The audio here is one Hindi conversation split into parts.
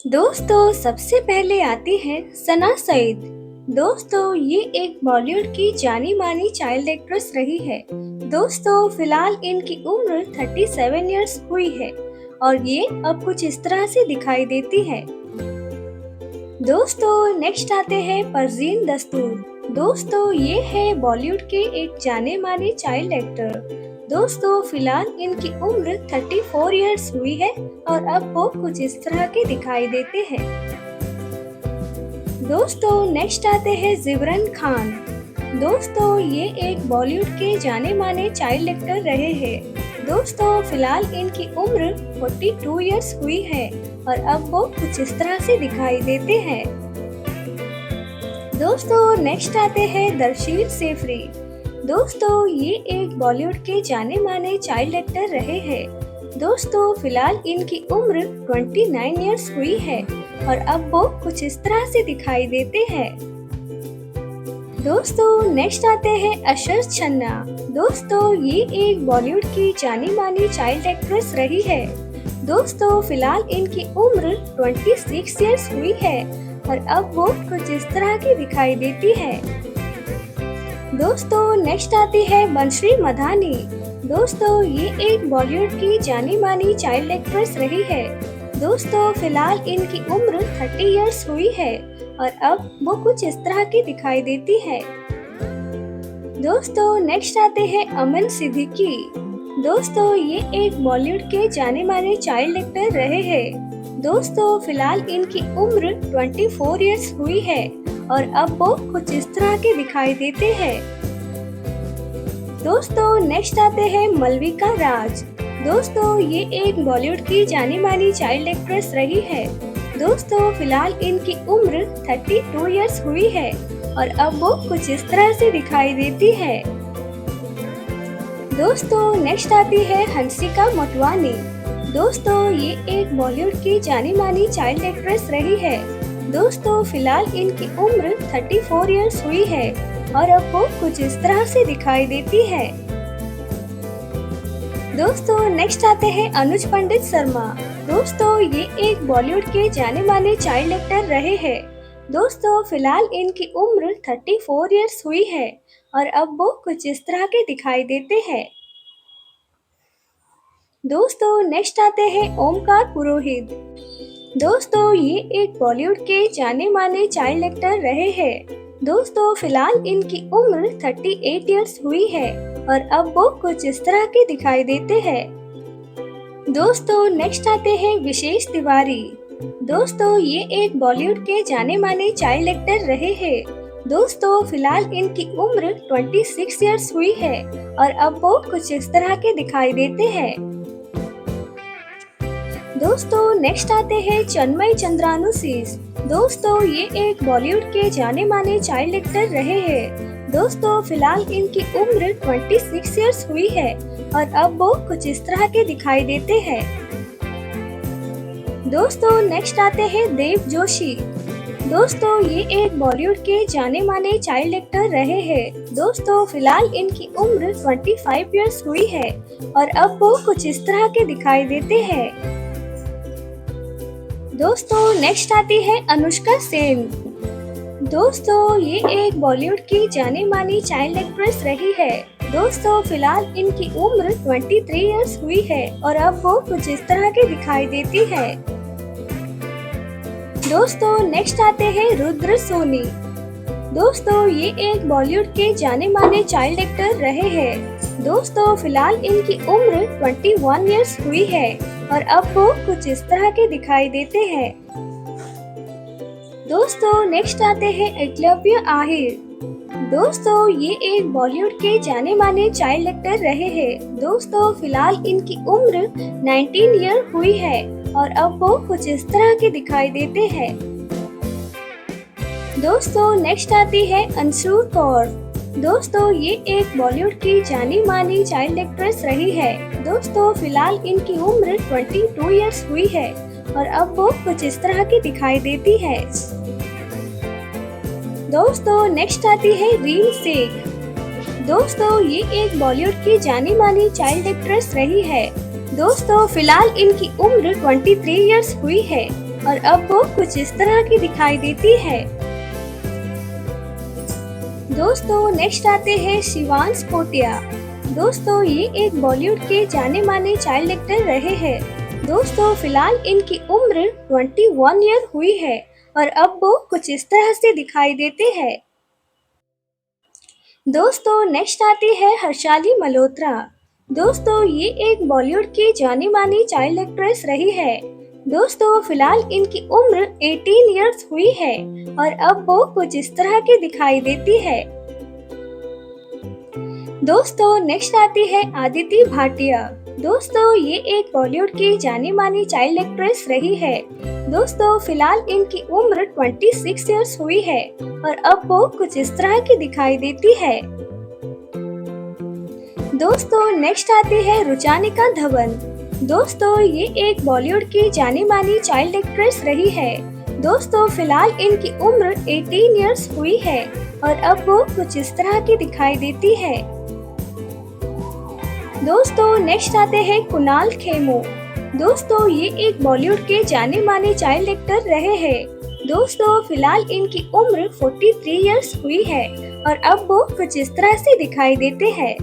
दोस्तों सबसे पहले आती है सना सईद। दोस्तों ये एक बॉलीवुड की जानी मानी चाइल्ड एक्ट्रेस रही है। दोस्तों फिलहाल इनकी उम्र 37 इयर्स हुई है और ये अब कुछ इस तरह से दिखाई देती है। दोस्तों नेक्स्ट आते हैं परवीन दस्तूर। दोस्तों ये है बॉलीवुड के एक जाने माने चाइल्ड एक्टर। दोस्तों फिलहाल इनकी उम्र 34 इयर्स हुई है और अब वो कुछ इस तरह के दिखाई देते हैं। दोस्तों नेक्स्ट आते हैं ज़िबरन खान। दोस्तों ये एक बॉलीवुड के जाने माने चाइल्ड एक्टर रहे हैं। दोस्तों फिलहाल इनकी उम्र 42 इयर्स हुई है और अब वो कुछ इस तरह से दिखाई देते हैं। दोस्तों नेक्स्ट आते हैं दरशील सेफरी। दोस्तों ये एक बॉलीवुड के जाने माने चाइल्ड एक्टर रहे हैं। दोस्तों फिलहाल इनकी उम्र 29 इयर्स हुई है और अब वो कुछ इस तरह से दिखाई देते हैं। दोस्तों नेक्स्ट आते हैं अशर छन्ना। दोस्तों ये एक बॉलीवुड की जानी मानी चाइल्ड एक्ट्रेस रही है। दोस्तों फिलहाल इनकी उम्र 26 इयर्स हुई है और अब वो कुछ इस तरह की दिखाई देती है। दोस्तों नेक्स्ट आती है बंशी मधानी। दोस्तों ये एक बॉलीवुड की जानी मानी चाइल्ड एक्ट्रेस रही है। दोस्तों फिलहाल इनकी उम्र 30 इयर्स हुई है और अब वो कुछ इस तरह की दिखाई देती है। दोस्तों नेक्स्ट आते हैं अमन सिद्दीकी। दोस्तों ये एक बॉलीवुड के जाने माने चाइल्ड एक्टर रहे हैं। दोस्तों फिलहाल इनकी उम्र 24 इयर्स हुई है और अब वो कुछ इस तरह के दिखाई देते हैं। दोस्तों नेक्स्ट आते हैं मालविका राज। दोस्तों ये एक बॉलीवुड की जानी मानी चाइल्ड एक्ट्रेस रही है। दोस्तों फिलहाल इनकी उम्र 32 इयर्स हुई है और अब वो कुछ इस तरह से दिखाई देती है। दोस्तों नेक्स्ट आती है हंसिका मोटवानी। दोस्तों ये एक बॉलीवुड की जानी मानी चाइल्ड एक्ट्रेस रही है। दोस्तों फिलहाल इनकी उम्र 34 इयर्स हुई है और अब वो कुछ इस तरह से दिखाई देती है। दोस्तों नेक्स्ट आते हैं अनुज पंडित शर्मा। दोस्तों ये एक बॉलीवुड के जाने माने चाइल्ड एक्टर रहे हैं। दोस्तों फिलहाल इनकी उम्र 34 इयर्स हुई है और अब वो कुछ इस तरह के दिखाई देते हैं। दोस्तों नेक्स्ट आते हैं ओमकार पुरोहित। दोस्तों ये एक बॉलीवुड के जाने माने चाइल्ड एक्टर रहे हैं। दोस्तों फिलहाल इनकी उम्र 38 इयर्स हुई है और अब वो कुछ इस तरह के दिखाई देते हैं। दोस्तों नेक्स्ट आते हैं विशेष तिवारी। दोस्तों ये एक बॉलीवुड के जाने माने चाइल्ड एक्टर रहे हैं। दोस्तों फिलहाल इनकी उम्र 26 इयर्स हुई है और अब वो कुछ इस तरह के दिखाई देते हैं। दोस्तों नेक्स्ट आते हैं चन्मय चंद्रानुशीष। दोस्तों ये एक बॉलीवुड के जाने माने चाइल्ड एक्टर रहे हैं। दोस्तों फिलहाल इनकी उम्र 26 इयर्स हुई है और अब वो कुछ इस तरह के दिखाई देते हैं। दोस्तों नेक्स्ट आते हैं देव जोशी। दोस्तों ये एक बॉलीवुड के जाने माने चाइल्ड एक्टर रहे हैं। दोस्तों फिलहाल इनकी उम्र 25 इयर्स हुई है और अब वो कुछ इस तरह के दिखाई देते हैं। दोस्तों नेक्स्ट आती है अनुष्का सेन। दोस्तों ये एक बॉलीवुड की जाने मानी चाइल्ड एक्ट्रेस रही है। दोस्तों फिलहाल इनकी उम्र 23 इयर्स हुई है और अब वो कुछ इस तरह के दिखाई देती है। दोस्तों नेक्स्ट आते हैं रुद्र सोनी। दोस्तों ये एक बॉलीवुड के जाने माने चाइल्ड एक्टर रहे हैं। दोस्तों फिलहाल इनकी उम्र 21 इयर्स हुई है और अब वो कुछ इस तरह के दिखाई देते हैं। दोस्तों नेक्स्ट आते हैं एकलव्य आहिर। दोस्तों ये एक बॉलीवुड के जाने माने चाइल्ड एक्टर रहे हैं। दोस्तों फिलहाल इनकी उम्र 19 ईयर हुई है और अब वो कुछ इस तरह के दिखाई देते हैं। दोस्तों नेक्स्ट आती है अंशु कौर। दोस्तों ये एक बॉलीवुड की जानी मानी चाइल्ड एक्ट्रेस रही है। दोस्तों फिलहाल इनकी उम्र 22 इयर्स हुई है और अब वो कुछ इस तरह की दिखाई देती है। दोस्तों नेक्स्ट आती है रील शेख। दोस्तों ये एक बॉलीवुड की जानी मानी चाइल्ड एक्ट्रेस रही है। दोस्तों फिलहाल इनकी उम्र 23 इयर्स हुई है और अब वो कुछ इस तरह की दिखाई देती है। दोस्तों नेक्स्ट आते हैं शिवांश कोटिया। दोस्तों ये एक बॉलीवुड के जाने माने चाइल्ड एक्टर रहे हैं। दोस्तों फिलहाल इनकी उम्र 21 ईयर हुई है और अब वो कुछ इस तरह से दिखाई देते हैं। दोस्तों नेक्स्ट आती है हर्षाली मल्होत्रा। दोस्तों ये एक बॉलीवुड की जानी मानी चाइल्ड एक्ट्रेस रही है। दोस्तों फिलहाल इनकी उम्र 18 इयर्स हुई है और अब वो कुछ इस तरह की दिखाई देती है। दोस्तों नेक्स्ट आती है आदिति भाटिया। दोस्तों ये एक बॉलीवुड की जानी मानी चाइल्ड एक्ट्रेस रही है। दोस्तों फिलहाल इनकी उम्र 26 इयर्स हुई है और अब वो कुछ इस तरह की दिखाई देती है। दोस्तों नेक्स्ट आती है रुचानिका धवन। दोस्तों ये एक बॉलीवुड की जानी मानी चाइल्ड एक्ट्रेस रही है। दोस्तों फिलहाल इनकी उम्र 18 इयर्स हुई है और अब वो कुछ इस तरह की दिखाई देती है। दोस्तों नेक्स्ट आते हैं कुणाल खेमू। दोस्तों ये एक बॉलीवुड के जाने माने चाइल्ड एक्टर रहे हैं। दोस्तों फिलहाल इनकी उम्र 43 इयर्स हुई है और अब वो कुछ इस तरह से दिखाई देते हैं।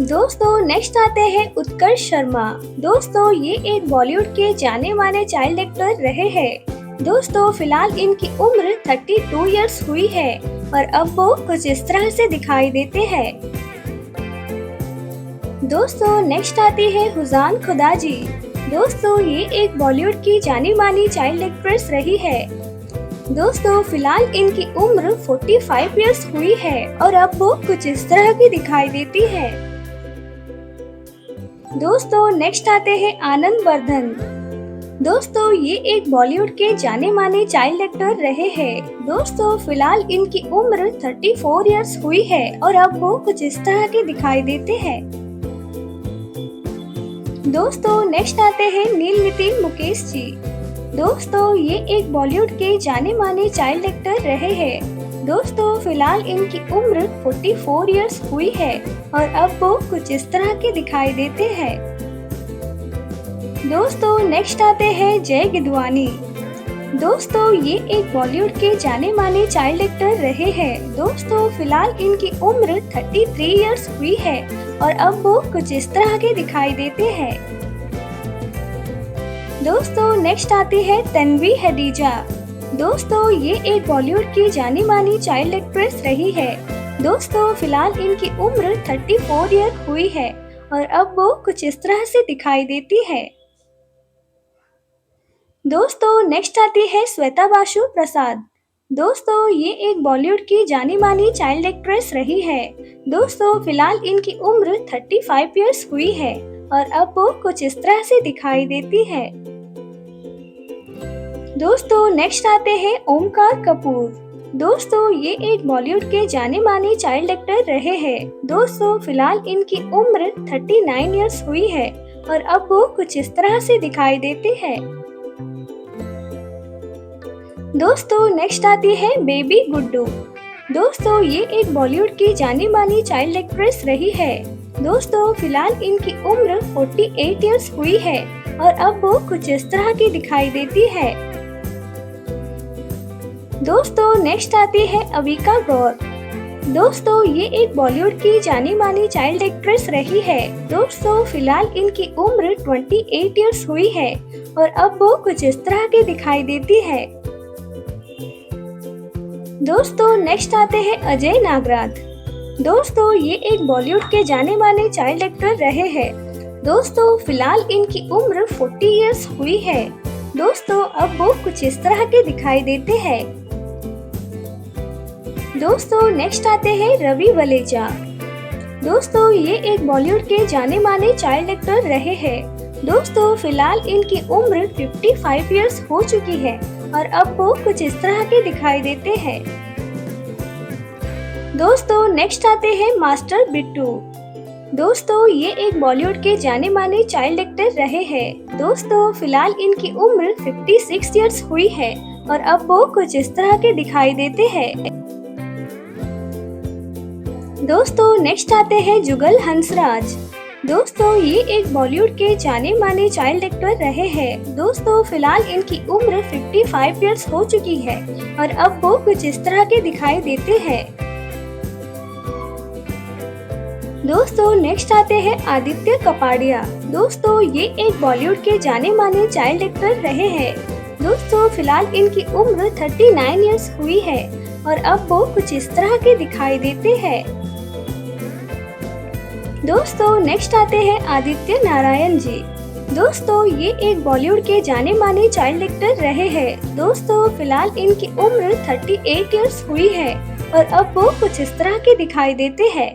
दोस्तों नेक्स्ट आते हैं उत्कर्ष शर्मा। दोस्तों ये एक बॉलीवुड के जाने माने चाइल्ड एक्टर रहे हैं। दोस्तों फिलहाल इनकी उम्र 32 इयर्स हुई है और अब वो कुछ इस तरह से दिखाई देते हैं। दोस्तों नेक्स्ट आती है हुजान खुदाजी। दोस्तों ये एक बॉलीवुड की जानी मानी चाइल्ड एक्ट्रेस रही है। दोस्तों फिलहाल इनकी उम्र 45 इयर्स हुई है और अब वो कुछ इस तरह की दिखाई देती है। दोस्तों नेक्स्ट आते हैं आनंद वर्धन। दोस्तों ये एक बॉलीवुड के जाने माने चाइल्ड एक्टर रहे हैं। दोस्तों फिलहाल इनकी उम्र 34 इयर्स हुई है और अब वो कुछ इस तरह के दिखाई देते हैं। दोस्तों नेक्स्ट आते हैं नील नितिन मुकेश जी। दोस्तों ये एक बॉलीवुड के जाने माने चाइल्ड एक्टर रहे हैं। दोस्तों फिलहाल इनकी उम्र 44 इयर्स हुई है और अब वो कुछ इस तरह के दिखाई देते हैं। दोस्तों नेक्स्ट आते हैं जय गिदवानी। दोस्तों ये एक बॉलीवुड के जाने माने चाइल्ड एक्टर रहे हैं। दोस्तों फिलहाल इनकी उम्र 33 इयर्स हुई है और अब वो कुछ इस तरह के दिखाई देते हैं। दोस्तों नेक्स्ट आती है तन्वी हदीजा। दोस्तों ये एक बॉलीवुड की जानी मानी चाइल्ड एक्ट्रेस रही है। दोस्तों फिलहाल इनकी उम्र 34 ईयर हुई है और अब वो कुछ इस तरह से दिखाई देती है। दोस्तों नेक्स्ट आती है श्वेता बासु प्रसाद। दोस्तों ये एक बॉलीवुड की जानी मानी चाइल्ड एक्ट्रेस रही है। दोस्तों फिलहाल इनकी उम्र 35 इयर्स हुई है और अब वो कुछ इस तरह से दिखाई देती है। दोस्तों नेक्स्ट आते हैं ओमकार कपूर। दोस्तों ये एक बॉलीवुड के जाने माने चाइल्ड एक्टर रहे हैं। दोस्तों फिलहाल इनकी उम्र 39 इयर्स हुई है और अब वो कुछ इस तरह से दिखाई देते हैं। दोस्तों नेक्स्ट आती है बेबी गुड्डू। दोस्तों ये एक बॉलीवुड की जानी मानी चाइल्ड एक्ट्रेस रही है। दोस्तों फिलहाल इनकी उम्र 48 इयर्स हुई है और अब वो कुछ इस तरह की दिखाई देती है। दोस्तों नेक्स्ट आती है अविका गौर। दोस्तों ये एक बॉलीवुड की जानी मानी चाइल्ड एक्ट्रेस रही है। दोस्तों फिलहाल इनकी उम्र 28 इयर्स हुई है और अब वो कुछ इस तरह की दिखाई देती है। दोस्तों नेक्स्ट आते हैं अजय नागराथ। दोस्तों ये एक बॉलीवुड के जाने माने चाइल्ड एक्टर रहे हैं। दोस्तों फिलहाल इनकी उम्र 40 इयर्स हुई है। दोस्तों अब वो कुछ इस तरह के दिखाई देते हैं। दोस्तों नेक्स्ट आते हैं रवि वलेजा। दोस्तों ये एक बॉलीवुड के जाने माने चाइल्ड एक्टर रहे हैं। दोस्तों फिलहाल इनकी उम्र 55 इयर्स हो चुकी है और अब वो कुछ इस तरह के दिखाई देते हैं। दोस्तों नेक्स्ट आते हैं मास्टर बिट्टू। दोस्तों ये एक बॉलीवुड के जाने माने चाइल्ड एक्टर रहे हैं। दोस्तों फिलहाल इनकी उम्र 56 इयर्स हुई है और अब वो कुछ इस तरह के दिखाई देते हैं। दोस्तों नेक्स्ट आते हैं जुगल हंसराज। दोस्तों ये एक बॉलीवुड के जाने माने चाइल्ड एक्टर रहे हैं। दोस्तों फिलहाल इनकी उम्र 55 इयर्स हो चुकी है और अब वो कुछ इस तरह के दिखाई देते हैं। दोस्तों नेक्स्ट आते हैं आदित्य कपाड़िया। दोस्तों ये एक बॉलीवुड के जाने माने चाइल्ड एक्टर रहे हैं। दोस्तों फिलहाल इनकी उम्र 39 इयर्स हुई है और अब वो कुछ इस तरह के दिखाई देते हैं। दोस्तों नेक्स्ट आते हैं आदित्य नारायण जी। दोस्तों ये एक बॉलीवुड के जाने माने चाइल्ड एक्टर रहे हैं। दोस्तों फिलहाल इनकी उम्र 38 इयर्स हुई है और अब वो कुछ इस तरह के दिखाई देते हैं।